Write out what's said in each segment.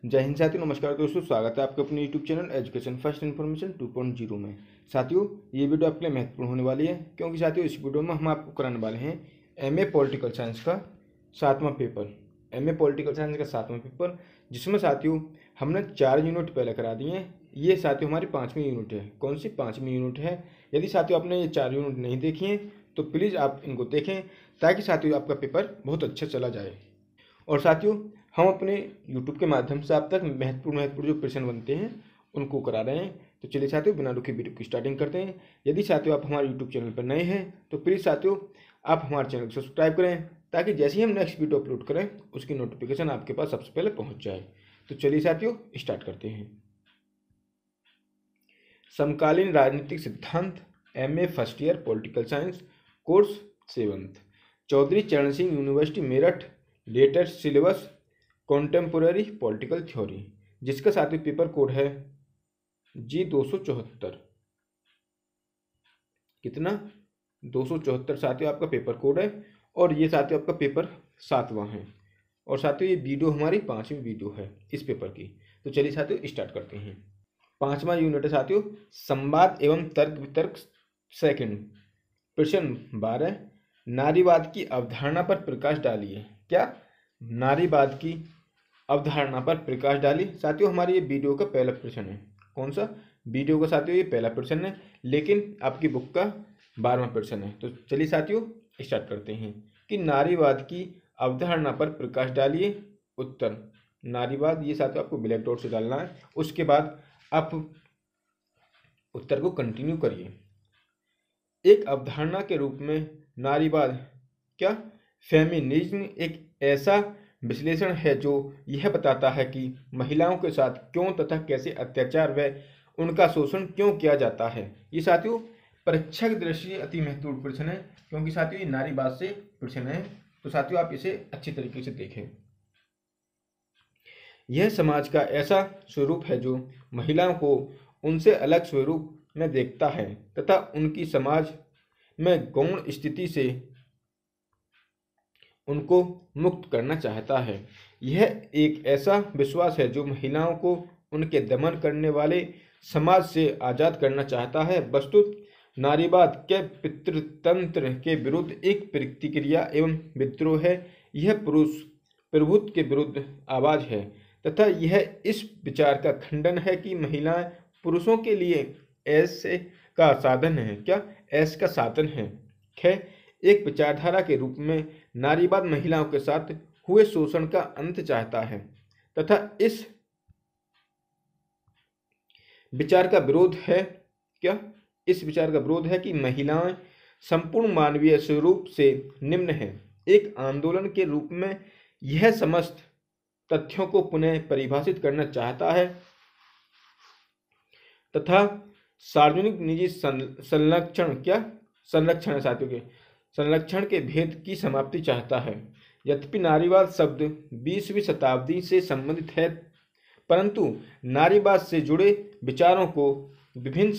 जय हिंद साथियों, नमस्कार दोस्तों। स्वागत है आपके अपने YouTube channel education first information 2.0 में। साथियों, ये वीडियो आपके लिए महत्वपूर्ण होने वाली है क्योंकि साथियों इस वीडियो में हम आपको कराने वाले हैं एमए पॉलिटिकल साइंस का 7वां पेपर। एमए पॉलिटिकल साइंस का 7वां पेपर, जिसमें साथियों हमने 4 यूनिट पहले करा दिए हैं। ये साथियों हमारी 5वीं यूनिट है। कौन सी 5वीं यूनिट है? यदि साथियों आपने ये 4 यूनिट नहीं देखी हैं तो प्लीज़ आप इनको देखें ताकि साथियों आपका पेपर बहुत अच्छा चला जाए। और साथियों, हम अपने YouTube के माध्यम से आप तक महत्वपूर्ण जो प्रश्न बनते हैं उनको करा रहे हैं। तो चलिए साथियों, बिना रुके वीडियो की स्टार्टिंग करते हैं। यदि साथियों आप हमारे YouTube चैनल पर नए हैं तो प्लीज़ साथियों आप हमारे चैनल को सब्सक्राइब करें ताकि जैसे ही हम नेक्स्ट वीडियो अपलोड करें उसकी नोटिफिकेशन आपके पास सबसे पहले पहुंच जाए। तो चलिए साथियों स्टार्ट करते हैं। समकालीन राजनीतिक सिद्धांत, MA first year political science, course 7th, Chaudhary Charan Singh university Meerut, latest syllabus contemporary political theory, जिसका साथियों पेपर कोड है G274। कितना? 274 साथियों आपका पेपर कोड है। और ये साथियों आपका पेपर 7वां है। और साथियों ये वीडियो हमारी 5वीं वीडियो है इस पेपर की। तो चलिए साथियों स्टार्ट करते हैं। 5वां यूनिट है साथियों संवाद एवं तर्क वितर्क सेकंड। प्रश्न 12, नारीवाद की अवधारणा पर प्रकाश डालिए। क्या? नारीवाद की अवधारणा पर प्रकाश डालिए। साथियों हमारी ये वीडियो का पहला प्रश्न है। कौन सा? वीडियो का साथियों ये पहला प्रश्न है, लेकिन आपकी बुक का 12वां प्रश्न है। तो चलिए साथियों स्टार्ट करते हैं कि नारीवाद की अवधारणा पर प्रकाश डालिए। उत्तर नारीवाद, ये साथियों आपको ब्लैक डॉट से डालना है। उसके बाद आप उत्तर को कंटिन्यू करिए। एक अवधारणा के रूप में नारीवाद क्या? फेमिनिज्म एक ऐसा विश्लेषण है जो यह बताता है कि महिलाओं के साथ क्यों तथा कैसे अत्याचार व उनका शोषण क्यों किया जाता है। ये साथियों परीक्षा की दृष्टि से अति महत्वपूर्ण प्रश्न है क्योंकि साथियों ये नारीवाद से प्रश्न है। तो साथियों आप इसे अच्छी तरीके से देखें। यह समाज का ऐसा स्वरूप है जो महिलाओं को उनसे अलग स्वरूप में देखता है तथा उनकी समाज में गौण स्थिति से उनको मुक्त करना चाहता है। यह एक ऐसा विश्वास है जो महिलाओं को उनके दमन करने वाले समाज से आज़ाद करना चाहता है। वस्तुत नारीवाद के पितृतंत्र के विरुद्ध एक प्रतिक्रिया एवं विद्रोह है। यह पुरुष प्रभुत्व के विरुद्ध आवाज है तथा यह इस विचार का खंडन है कि महिलाएं पुरुषों के लिए ऐसे का साधन है। क्या? ऐसे का साधन है। एक विचारधारा के रूप में नारीवाद महिलाओं के साथ हुए शोषण का अंत चाहता है तथा इस विचार का विरोध है। क्या? इस विचार का विरोध है कि महिलाएं संपूर्ण मानवीय स्वरूप से निम्न है। एक आंदोलन के रूप में यह समस्त तथ्यों को पुनः परिभाषित करना चाहता है तथा सार्वजनिक निजी संरक्षण क्या? संरक्षण है साथियों के संरक्षण के भेद की समाप्ति चाहता है। यद्यपि नारीवाद शब्द 20वीं शताब्दी से संबंधित है, परंतु नारीवाद से जुड़े विचारों को विभिन्न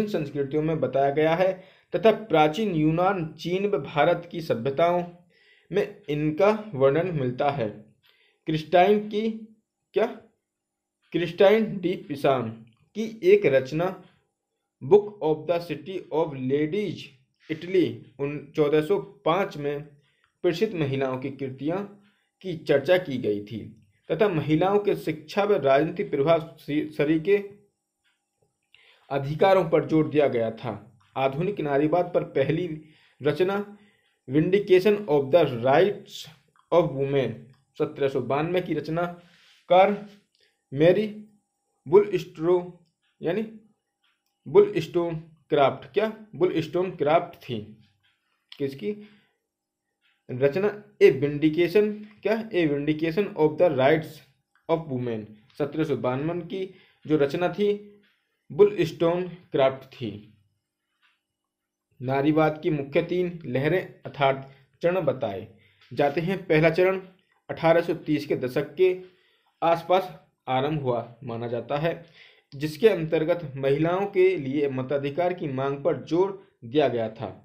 संस्कृतियों में बताया गया है तथा प्राचीन यूनान, चीन व भारत की सभ्यताओं में इनका वर्णन मिलता है। क्रिस्टाइन डी पिसान की एक रचना book of the city of ladies Italy 1405 में प्रसिद्ध महिलाओं की कृतियां की चर्चा की गई थी तथा महिलाओं के शिक्षा व राजनीतिक प्रभावशाली के अधिकारों पर जोर दिया गया था। आधुनिक नारीवाद पर पहली रचना vindication of the rights of women 1792 की रचनाकार मेरी बुलस्टोनक्राफ्ट थी। किसकी रचना? A vindication of the rights of women 1752 की जो रचना थी बुलस्टोनक्राफ्ट थी। नारीवाद की मुख्य 3 लहरें अर्थात चरण बताए जाते हैं। पहला चरण 1830 के दशक के आसपास आरंभ हुआ माना जाता है, जिसके अंतर्गत महिलाओं के लिए मताधिकार की मांग पर जोर दिया गया था।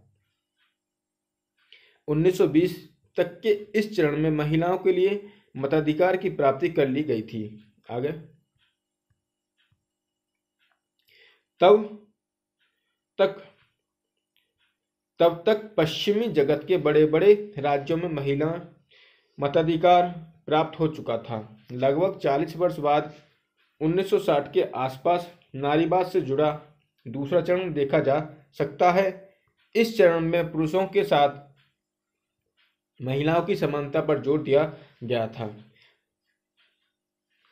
1920 तक के इस चरण में महिलाओं के लिए मताधिकार की प्राप्ति कर ली गई थी। आगे तब तक तब तक पश्चिमी जगत के बड़े बड़े राज्यों में महिला मताधिकार प्राप्त हो चुका था। लगभग 40 वर्ष बाद 1960 के आसपास नारीवाद से जुड़ा दूसरा चरण देखा जा सकता है। इस चरण में पुरुषों के साथ महिलाओं की समानता पर जोर दिया गया था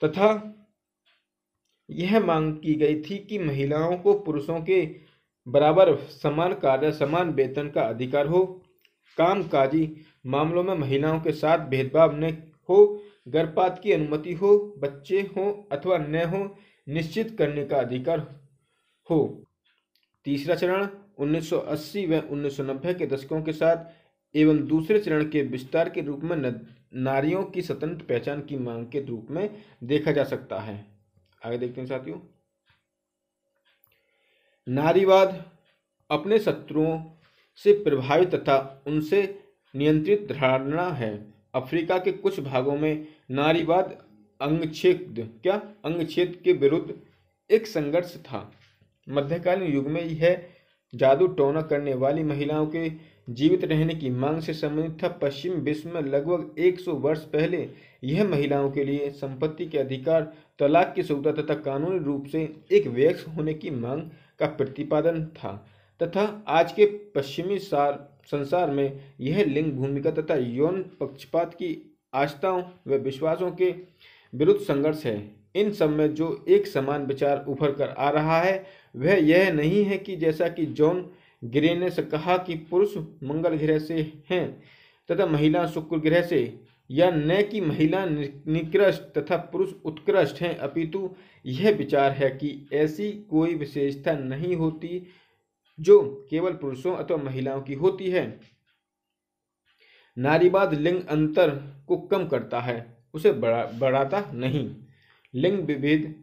तथा यह मांग की गई थी कि महिलाओं को पुरुषों के बराबर समान कार्य समान वेतन का अधिकार हो, कामकाजी मामलों में महिलाओं के साथ भेदभाव न हो, गर्भपात की अनुमति हो, बच्चे हों अथवा न हो निश्चित करने का अधिकार हो। तीसरा चरण 1980 व 1990 के दशकों के साथ एवं दूसरे चरण के विस्तार के रूप में नारियों की स्वतंत्र पहचान की मांग के रूप में देखा जा सकता है। आगे देखते हैं साथियों। नारीवाद अपने शत्रुओं से प्रभावित तथा उनसे नियंत्रित धारणा है। अफ्रीका के कुछ भागों में नारीवाद अंगछेद के विरुद्ध एक संघर्ष था। मध्यकालीन युग में यह जादू टोना करने वाली महिलाओं के जीवित रहने की मांग से संबंधित था। पश्चिम विश्व में लगभग 100 वर्ष पहले यह महिलाओं के लिए संपत्ति के अधिकार, तलाक की सुविधा तथा कानूनी रूप से एक वयस्क होने की मांग का प्रतिपादन था तथा आज के पश्चिमी संसार में यह लिंग भूमिका तथा यौन पक्षपात की आस्थाओं व विश्वासों के विरुद्ध संघर्ष है। इन सब में जो एक समान विचार उभर कर आ रहा है वह यह नहीं है कि जैसा कि जॉन ग्रे ने कहा कि पुरुष मंगल ग्रह से हैं तथा महिला शुक्र ग्रह से, या न कि महिला निकृष्ट तथा पुरुष उत्कृष्ट हैं, अपितु यह विचार है कि ऐसी कोई विशेषता नहीं होती जो केवल पुरुषों अथवा महिलाओं की होती है। नारीवाद लिंग अंतर को कम करता है, उसे बढ़ाता नहीं। लिंग विभेद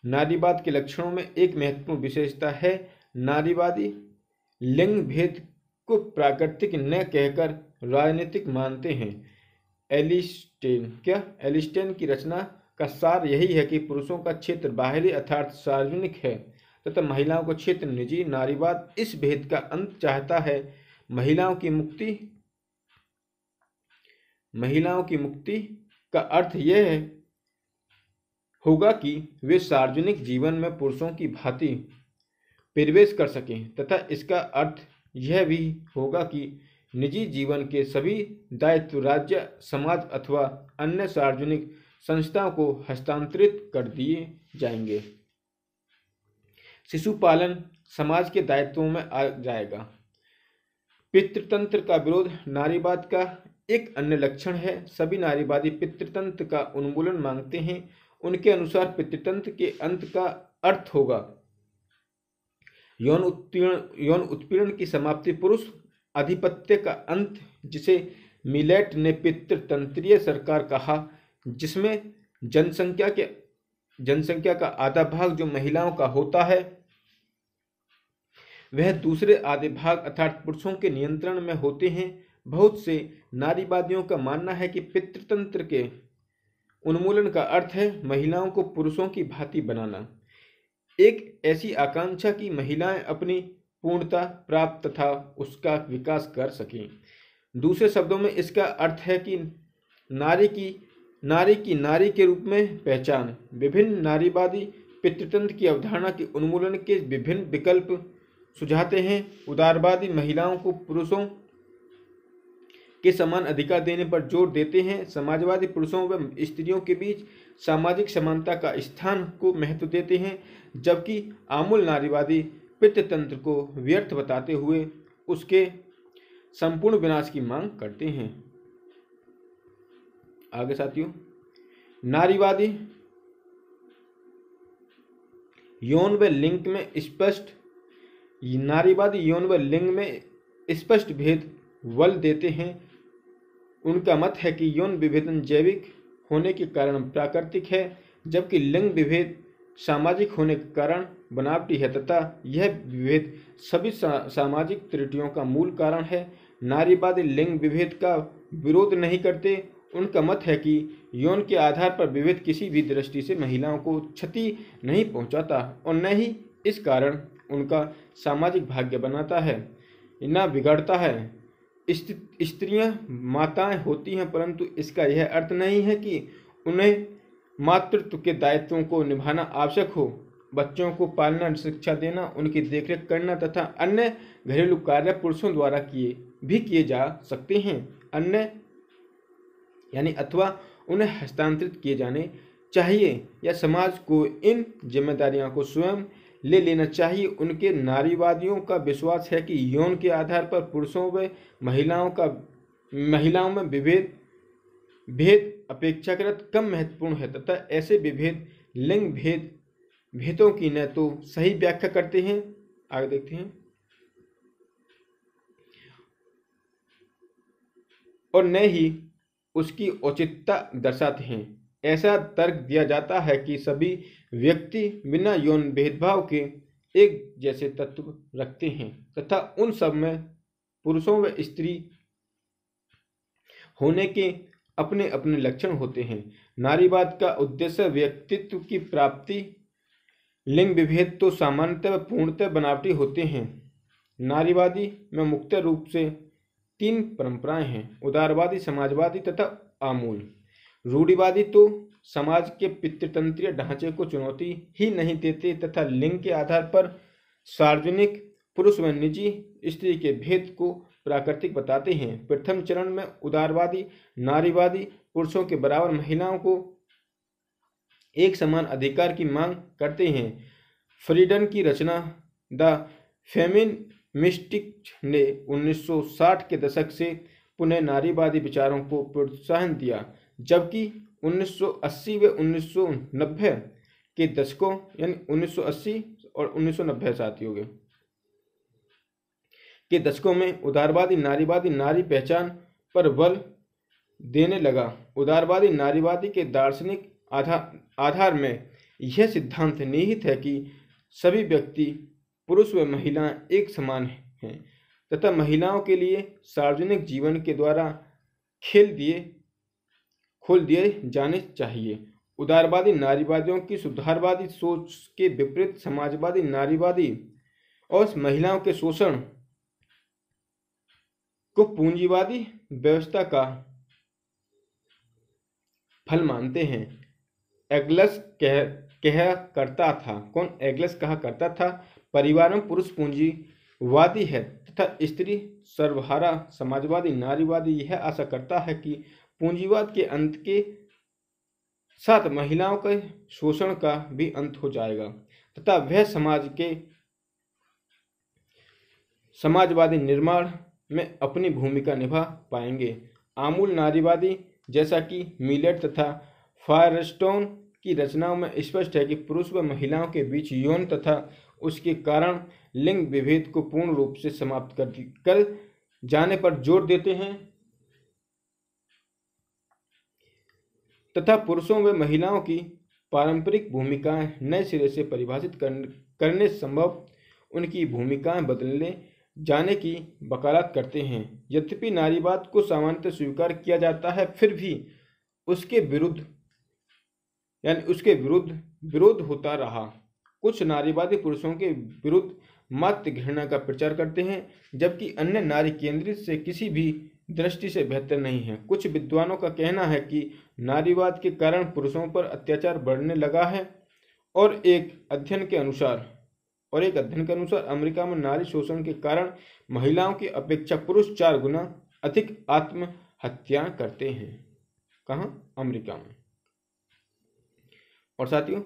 नारीवाद के लक्षणों में एक महत्वपूर्ण विशेषता है। नारीवादी लिंग भेद को प्राकृतिक न कहकर राजनीतिक मानते हैं। एलिस्टेन की रचना का सार यही है कि पुरुषों का क्षेत्र बाहरी अर्थात सार्वजनिक है तथा महिलाओं का क्षेत्र निजी। नारीवाद इस भेद का अंत चाहता है। महिलाओं की मुक्ति का अर्थ यह होगा कि वे सार्वजनिक जीवन में पुरुषों की भांति प्रवेश कर सकें तथा इसका अर्थ यह भी होगा कि निजी जीवन के सभी दायित्व राज्य, समाज अथवा अन्य सार्वजनिक संस्थाओं को हस्तांतरित कर दिए जाएंगे। शिशु पालन समाज के दायित्वों में आ जाएगा। पितृतंत्र का विरोध नारीवाद का एक अन्य लक्षण है। सभी नारीवादी पितृतंत्र का उन्मूलन मांगते हैं। उनके अनुसार पितृतंत्र के अंत का अर्थ होगा यौन उत्पीड़न की समाप्ति, पुरुष आधिपत्य का अंत, जिसे मिलेट ने पितृतंत्रीय सरकार कहा, जिसमें जनसंख्या का आधा भाग जो महिलाओं का होता है वह दूसरे आधे भाग अर्थात पुरुषों के नियंत्रण में होते हैं। बहुत से नारीवादियों का मानना है कि पितृतंत्र के उन्मूलन का अर्थ है महिलाओं को पुरुषों की भांति बनाना, एक ऐसी आकांक्षा कि महिलाएं अपनी पूर्णता प्राप्त तथा उसका विकास कर सकें। दूसरे शब्दों में इसका अर्थ है कि नारी के रूप में पहचान। विभिन्न नारीवादी पितृतंत्र की अवधारणा के उन्मूलन के विभिन्न विकल्प सुझाते हैं। उदारवादी महिलाओं को पुरुषों के समान अधिकार देने पर जोर देते हैं। समाजवादी पुरुषों व स्त्रियों के बीच सामाजिक समानता का स्थान को महत्व देते हैं, जबकि आमूल नारीवादी पितृतंत्र को व्यर्थ बताते हुए उसके संपूर्ण विनाश की मांग करते हैं। आगे साथियों, नारीवादी यौन व लिंग में स्पष्ट भेद बल देते हैं। उनका मत है कि यौन विभेदन जैविक होने के कारण प्राकृतिक है, जबकि लिंग विभेद सामाजिक होने के कारण बनावटी है तथा यह विभेद सभी सामाजिक त्रुटियों का मूल कारण है। नारीवादी लिंग विभेद का विरोध नहीं करते। उनका मत है कि यौन के आधार पर विभेद किसी भी दृष्टि से महिलाओं को क्षति नहीं पहुंचाता और न ही इस कारण उनका सामाजिक भाग्य बनाता है, न बिगड़ता है। स्त्रियां माताएं होती हैं, परंतु इसका यह अर्थ नहीं है कि उन्हें मातृत्व के दायित्वों को निभाना आवश्यक हो। बच्चों को पालना, शिक्षा देना, उनकी देखरेख करना तथा अन्य घरेलू कार्य पुरुषों द्वारा किए जा सकते हैं, अन्य अथवा उन्हें हस्तांतरित किए जाने चाहिए, या समाज को इन जिम्मेदारियों को स्वयं ले लेना चाहिए। उनके नारीवादियों का विश्वास है कि यौन के आधार पर पुरुषों व महिलाओं में भेद अपेक्षाकृत कम महत्वपूर्ण है तथा ऐसे विभेद लिंग भेदों की न तो सही व्याख्या करते हैं, आगे देखते हैं, और न ही उसकी औचित्यता दर्शाते हैं। ऐसा तर्क दिया जाता है कि सभी व्यक्ति बिना यौन भेदभाव के एक जैसे तत्व रखते हैं तथा उन सब में पुरुषों व स्त्री होने के अपने अपने लक्षण होते हैं। नारीवाद का उद्देश्य व्यक्तित्व की प्राप्ति, लिंग विभेद तो सामान्यतः व पूर्णतः बनावटी होते हैं। नारीवादी में मुख्य रूप से 3 परंपराएं हैं: उदारवादी, समाजवादी तथा आमूल। रूढ़िवादी तो समाज के पितृतंत्रीय ढांचे को चुनौती ही नहीं देते तथा लिंग के आधार पर सार्वजनिक पुरुष व निजी स्त्री के भेद को प्राकृतिक बताते हैं। प्रथम चरण में उदारवादी नारीवादी पुरुषों के बराबर महिलाओं को एक समान अधिकार की मांग करते हैं। फ्रीडन की रचना द फेमिनिस्ट्स ने 1960 के दशक से पुनः नारीवादी विचारों को प्रोत्साहन दिया, जबकि 1980 व 1990 के दशकों यानी 1980 और 1990 साथी हो गए के दशकों में उदारवादी नारीवादी नारी पहचान पर बल देने लगा। उदारवादी नारीवादी के दार्शनिक आधार में यह सिद्धांत निहित है कि सभी व्यक्ति पुरुष व महिलाएं एक समान हैं तथा महिलाओं के लिए सार्वजनिक जीवन के द्वारा खोल दिए जाने चाहिए। उदारवादी नारीवादियों की सुधारवादी सोच के विपरीत समाजवादी नारीवादी और महिलाओं के शोषण को पूंजीवादी व्यवस्था का फल मानते हैं। एग्लस कहा करता था, परिवार में पुरुष पूंजीवादी है तथा स्त्री सर्वहारा। समाजवादी नारीवादी यह आशा करता है कि पूंजीवाद के अंत के साथ महिलाओं के शोषण का भी अंत हो जाएगा तथा वह समाजवादी निर्माण में अपनी भूमिका निभा पाएंगे। आमूल नारीवादी, जैसा कि मिलेट तथा फायरस्टोन की रचनाओं में स्पष्ट है कि पुरुष व महिलाओं के बीच यौन तथा उसके कारण लिंग विभेद को पूर्ण रूप से समाप्त कर जाने पर जोर देते हैं तथा पुरुषों व महिलाओं की पारंपरिक भूमिकाएं नए सिरे से परिभाषित करने संभव उनकी भूमिकाएं बदलने जाने की वकालत करते हैं। यद्यपि नारीवाद को सामान्यतः स्वीकार किया जाता है, फिर भी उसके विरुद्ध होता रहा। कुछ नारीवादी पुरुषों के विरुद्ध मातृ घृणा का प्रचार करते हैं, जबकि अन्य नारी केंद्रित से किसी भी दृष्टि से बेहतर नहीं है। कुछ विद्वानों का कहना है कि नारीवाद के कारण पुरुषों पर अत्याचार बढ़ने लगा है और एक अध्ययन के अनुसार अमेरिका में नारी शोषण के कारण महिलाओं की अपेक्षा पुरुष 4 गुना अधिक आत्महत्या करते हैं। कहाँ? अमेरिका में। और साथियों,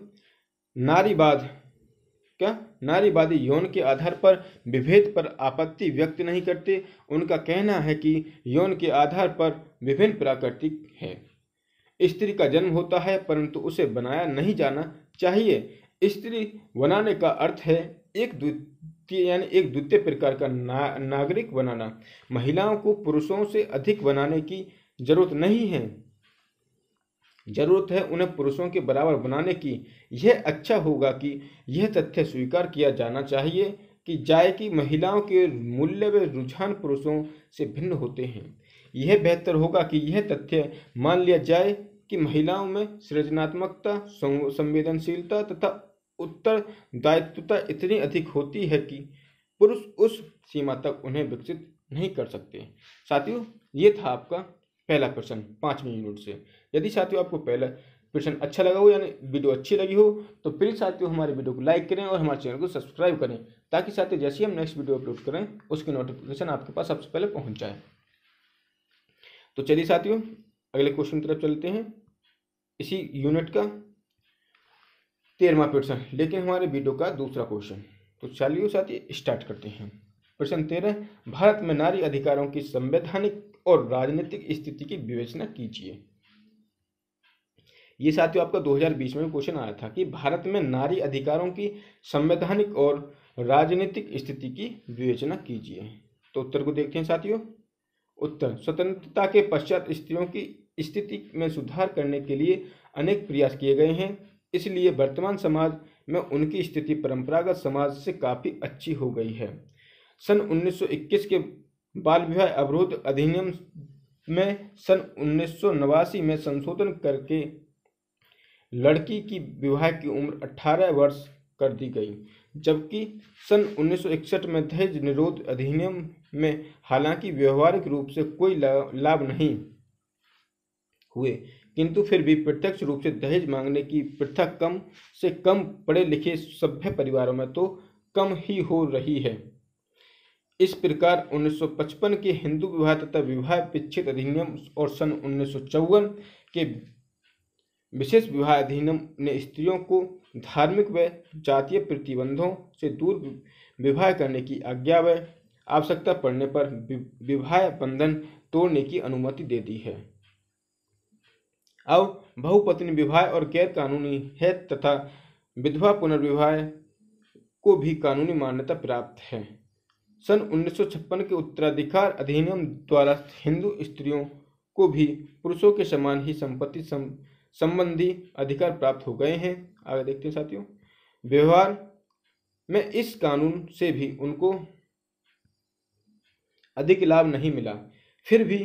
नारीवादी यौन के आधार पर विभेद पर आपत्ति व्यक्त नहीं करते। उनका कहना है कि यौन के आधार पर विभिन्न प्राकृतिक है। स्त्री का जन्म होता है, परंतु उसे बनाया नहीं जाना चाहिए। स्त्री बनाने का अर्थ है एक द्वितीय प्रकार का नागरिक बनाना। महिलाओं को पुरुषों से अधिक बनाने की जरूरत नहीं है, जरूरत है उन्हें पुरुषों के बराबर बनाने की। यह अच्छा होगा कि यह तथ्य स्वीकार किया जाना चाहिए कि महिलाओं के मूल्य व रुझान पुरुषों से भिन्न होते हैं। यह बेहतर होगा कि यह तथ्य मान लिया जाए कि महिलाओं में सृजनात्मकता, संवेदनशीलता तथा उत्तरदायित्वता इतनी अधिक होती है कि पुरुष उस सीमा तक उन्हें विकसित नहीं कर सकते। साथियों, ये था आपका पहला प्रश्न 5वें यूनिट से। यदि साथियों आपको पहला प्रश्न अच्छा लगा हो यानी वीडियो अच्छी लगी हो तो प्लीज़ साथियों हमारे वीडियो को लाइक करें और हमारे चैनल को सब्सक्राइब करें, ताकि साथियों जैसे ही हम नेक्स्ट वीडियो अपलोड करें उसकी नोटिफिकेशन आपके पास सबसे पहले पहुंच जाए। तो चलिए साथियों अगले क्वेश्चन की तरफ चलते हैं। इसी यूनिट का 13वां प्रश्न, लेकिन हमारे वीडियो का दूसरा क्वेश्चन। तो चलिए साथियों स्टार्ट करते हैं। प्रश्न 13, भारत में नारी अधिकारों की संवैधानिक और राजनीतिक स्थिति की विवेचना कीजिए। ये साथियों आपका 2020 में क्वेश्चन आया था कि भारत में नारी अधिकारों की संवैधानिक और राजनीतिक स्थिति की विवेचना कीजिए। तो उत्तर को देखते हैं साथियों। उत्तर, स्वतंत्रता के पश्चात स्त्रियों की स्थिति में सुधार करने के लिए अनेक प्रयास किए गए हैं, इसलिए वर्तमान समाज में उनकी स्थिति परंपरागत समाज से काफ़ी अच्छी हो गई है। सन 1921 के बाल विवाह अवरोध अधिनियम में सन 1989 में संशोधन करके लड़की की विवाह की उम्र 18 वर्ष कर दी गई, जबकि सन 1961 में दहेज निरोध अधिनियम में हालांकि व्यवहारिक रूप से कोई लाभ नहीं हुए, किंतु फिर भी प्रत्यक्ष रूप से दहेज मांगने की प्रथा कम से कम पढ़े लिखे सभ्य परिवारों में तो कम ही हो रही है। इस प्रकार 1955 के हिंदू विवाह तथा विवाह विच्छेद अधिनियम और सन 1954 के विशेष विवाह अधिनियम ने स्त्रियों को धार्मिक व जातीय प्रतिबंधों से दूर विवाह करने की आज्ञा व आवश्यकता पड़ने पर विवाह बंधन तोड़ने की अनुमति दे दी है। अब बहुपत्नी विवाह और गैर कानूनी है तथा विधवा पुनर्विवाह को भी कानूनी मान्यता प्राप्त है। सन 1956 के उत्तराधिकार अधिनियम द्वारा हिंदू स्त्रियों को भी पुरुषों के समान ही संपत्ति संबंधी अधिकार प्राप्त हो गए हैं। आगे देखते हैं साथियों। व्यवहार में इस कानून से भी उनको अधिक लाभ नहीं मिला, फिर भी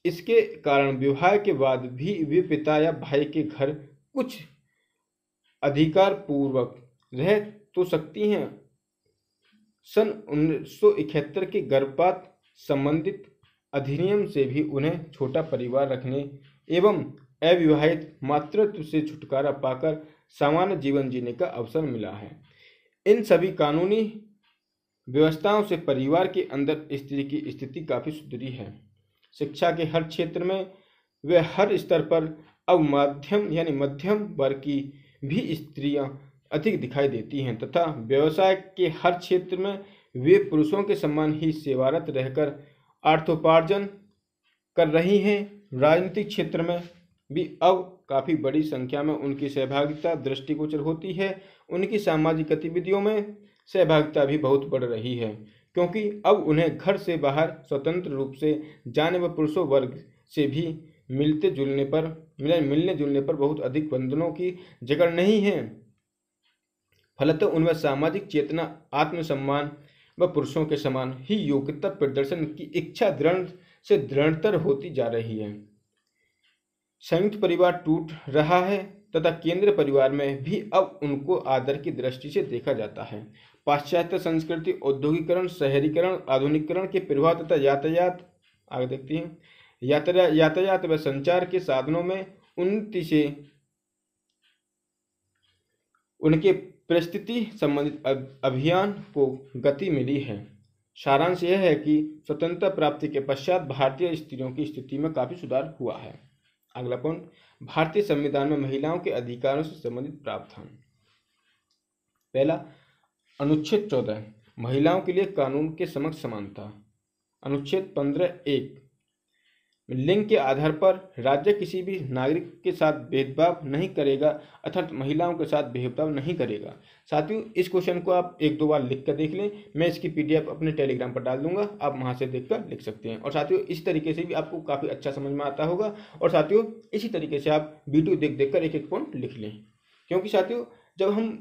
इसके कारण विवाह के बाद भी वे पिता या भाई के घर कुछ अधिकार पूर्वक रह तो सकती हैं। सन 1971 के गर्भपात संबंधित अधिनियम से भी उन्हें छोटा परिवार रखने एवं अविवाहित मातृत्व से छुटकारा पाकर सामान्य जीवन जीने का अवसर मिला है। इन सभी कानूनी व्यवस्थाओं से परिवार के अंदर स्त्री की स्थिति काफ़ी सुधरी है। शिक्षा के हर क्षेत्र में व हर स्तर पर अब मध्यम वर्ग की भी स्त्रियां अधिक दिखाई देती हैं तथा व्यवसाय के हर क्षेत्र में वे पुरुषों के समान ही सेवारत रहकर अर्थोपार्जन कर रही हैं। राजनीतिक क्षेत्र में भी अब काफ़ी बड़ी संख्या में उनकी सहभागिता दृष्टिगोचर होती है। उनकी सामाजिक गतिविधियों में सहभागिता भी बहुत बढ़ रही है, क्योंकि अब उन्हें घर से बाहर स्वतंत्र रूप से जाने व पुरुषों वर्ग से भी मिलने जुलने पर बहुत अधिक बंधनों की जकड़ नहीं है। फलतः उनमें सामाजिक चेतना, आत्मसम्मान व पुरुषों के समान ही योग्यता प्रदर्शन की इच्छा दृढ़ से दृढ़तर होती जा रही है। संयुक्त परिवार टूट रहा है तथा केंद्र परिवार में भी अब उनको आदर की दृष्टि से देखा जाता है। पाश्चात्य संस्कृति, औद्योगिकरण, शहरीकरण, आधुनिकीकरण के प्रभाव तथा यातायात व संचार के साधनों में उन्नति से उनके परिस्थिति संबंधित अभियान को गति मिली है। सारांश यह है कि स्वतंत्रता प्राप्ति के पश्चात भारतीय स्त्रियों की स्थिति में काफ़ी सुधार हुआ है। अगला पॉइंट, भारतीय संविधान में महिलाओं के अधिकारों से संबंधित प्रावधान। पहला, अनुच्छेद 14 महिलाओं के लिए कानून के समक्ष समानता। अनुच्छेद 15(1) लिंग के आधार पर राज्य किसी भी नागरिक के साथ भेदभाव नहीं करेगा, अर्थात महिलाओं के साथ भेदभाव नहीं करेगा। साथियों, इस क्वेश्चन को आप 1-2 बार लिख कर देख लें। मैं इसकी PDF अपने टेलीग्राम पर डाल दूंगा, आप वहां से देखकर लिख सकते हैं। और साथियों, इस तरीके से भी आपको काफ़ी अच्छा समझ में आता होगा। और साथियों, इसी तरीके से आप वीडियो देख कर एक पॉइंट लिख लें, क्योंकि साथियों जब हम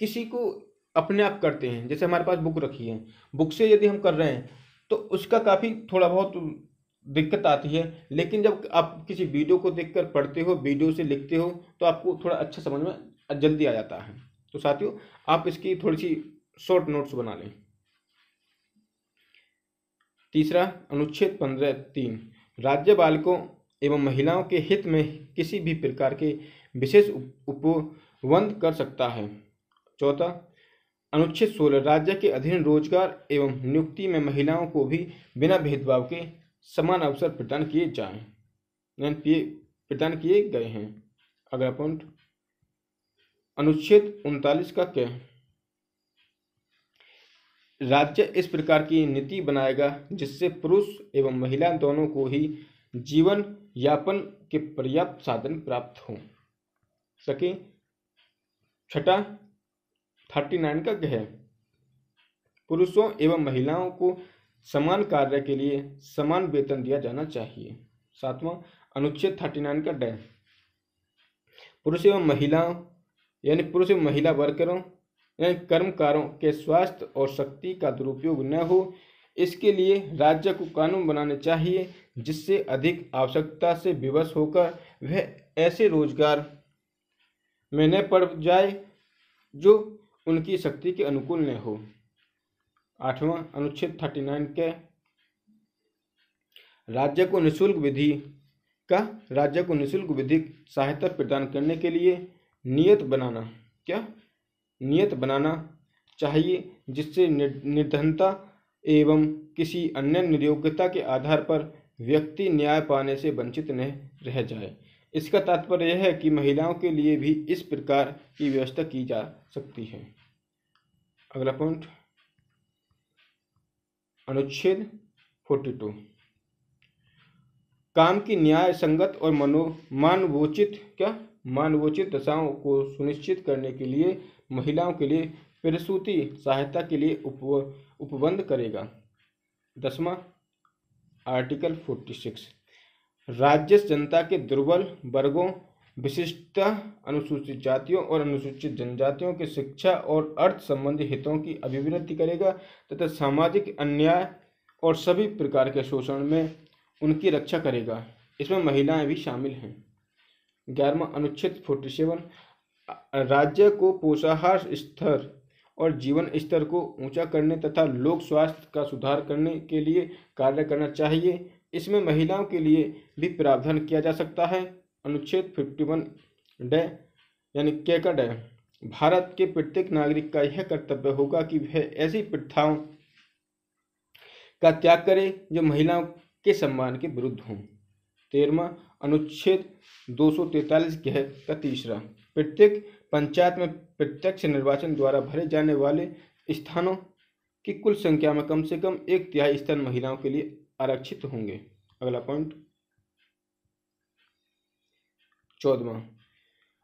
किसी को अपने आप करते हैं, जैसे हमारे पास बुक रखी है, बुक से यदि हम कर रहे हैं तो उसका काफ़ी थोड़ा बहुत दिक्कत आती है, लेकिन जब आप किसी वीडियो को देखकर पढ़ते हो, वीडियो से लिखते हो, तो आपको थोड़ा अच्छा समझ में जल्दी आ जाता है। तो साथियों आप इसकी थोड़ी सी शॉर्ट नोट्स बना लें। तीसरा, अनुच्छेद 15(3) राज्य बालकों एवं महिलाओं के हित में किसी भी प्रकार के विशेष उपबंध कर सकता है। चौथा, अनुच्छेद 16 राज्य के अधीन रोजगार एवं नियुक्ति में महिलाओं को भी बिना भेदभाव के समान अवसर प्रदान किए जाएं, प्रदान किए गए हैं। अगला पॉइंट, अनुच्छेद 39 का क्या? राज्य इस प्रकार की नीति बनाएगा जिससे पुरुष एवं महिला दोनों को ही जीवन यापन के पर्याप्त साधन प्राप्त हो सके। छठा, 39 का क्या है? पुरुषों एवं महिलाओं को समान कार्य के लिए समान वेतन दिया जाना चाहिए। सातवां, अनुच्छेद 39 का डे पुरुष एवं महिलाओं यानी पुरुष एवं महिला वर्करों यानी कर्मकारों के स्वास्थ्य और शक्ति का दुरुपयोग न हो, इसके लिए राज्य को कानून बनाने चाहिए जिससे अधिक आवश्यकता से विवश होकर वह ऐसे रोजगार में न पड़ जाए जो उनकी शक्ति के अनुकूल न हो। आठवां, अनुच्छेद 39 के राज्य को निःशुल्क विधिक सहायता प्रदान करने के लिए नियत बनाना चाहिए जिससे निर्धनता एवं किसी अन्य निर्योग्यता के आधार पर व्यक्ति न्याय पाने से वंचित न रह जाए। इसका तात्पर्य यह है कि महिलाओं के लिए भी इस प्रकार की व्यवस्था की जा सकती है। अगला पॉइंट, अनुच्छेद 42 काम की न्याय संगत और मानवोचित दशाओं को सुनिश्चित करने के लिए महिलाओं के लिए प्रसूति सहायता के लिए उपबंध करेगा। 10वां, आर्टिकल 46 राज्य जनता के दुर्बल वर्गों विशिष्टतः अनुसूचित जातियों और अनुसूचित जनजातियों के शिक्षा और अर्थ संबंधी हितों की अभिवृद्धि करेगा तथा सामाजिक अन्याय और सभी प्रकार के शोषण में उनकी रक्षा करेगा। इसमें महिलाएं भी शामिल हैं। 11वां, अनुच्छेद 47 राज्य को पोषाहार स्तर और जीवन स्तर को ऊंचा करने तथा लोक स्वास्थ्य का सुधार करने के लिए कार्य करना चाहिए। इसमें महिलाओं के लिए भी प्रावधान किया जा सकता है। अनुच्छेद 51 डे यानी के का डे भारत के प्रत्येक नागरिक का यह कर्तव्य होगा कि वह ऐसी प्रथाओं का त्याग करे जो महिलाओं के सम्मान के विरुद्ध हों। 13वां, अनुच्छेद 243 का तीसरा प्रत्येक पंचायत में प्रत्यक्ष निर्वाचन द्वारा भरे जाने वाले स्थानों की कुल संख्या में कम से कम 1/3 स्थान महिलाओं के लिए आरक्षित होंगे। अगला पॉइंट, 14वां,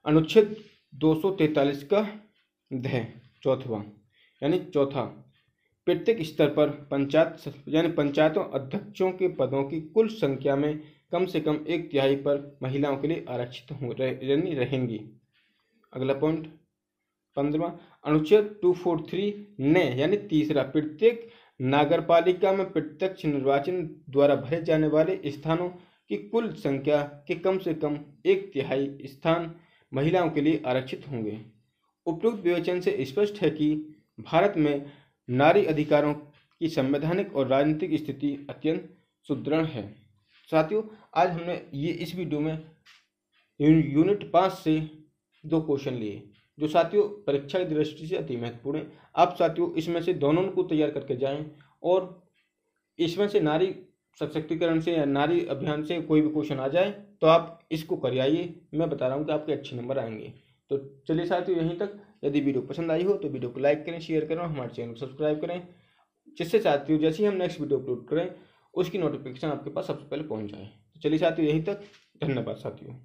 अनुच्छेद 243 का चौथा प्रत्येक स्तर पर पंचायतों अध्यक्षों के पदों की कुल संख्या में कम से कम 1/3 पर महिलाओं के लिए आरक्षित रहेंगी। अगला पॉइंट, 15वां, अनुच्छेद 243 ने यानी तीसरा प्रत्येक नगरपालिका में प्रत्यक्ष निर्वाचन द्वारा भरे जाने वाले स्थानों की कुल संख्या के कम से कम 1/3 स्थान महिलाओं के लिए आरक्षित होंगे। उपरोक्त विवेचन से स्पष्ट है कि भारत में नारी अधिकारों की संवैधानिक और राजनीतिक स्थिति अत्यंत सुदृढ़ है। साथियों आज हमने इस वीडियो में यूनिट 5 से 2 क्वेश्चन लिए जो साथियों परीक्षा की दृष्टि से अति महत्वपूर्ण है। आप साथियों इसमें से दोनों को तैयार करके जाएं और इसमें से नारी सशक्तिकरण से या नारी अभियान से कोई भी क्वेश्चन आ जाए तो आप इसको कर आइए। मैं बता रहा हूँ कि आपके अच्छे नंबर आएंगे। तो चलिए साथियों यहीं तक। यदि वीडियो पसंद आई हो तो वीडियो को लाइक करें, शेयर करें और हमारे चैनल को सब्सक्राइब करें जिससे साथियों जैसे ही हम नेक्स्ट वीडियो अपलोड करें उसकी नोटिफिकेशन आपके पास सबसे पहले पहुँच जाए। तो चलिए साथियों यहीं तक। धन्यवाद साथियों।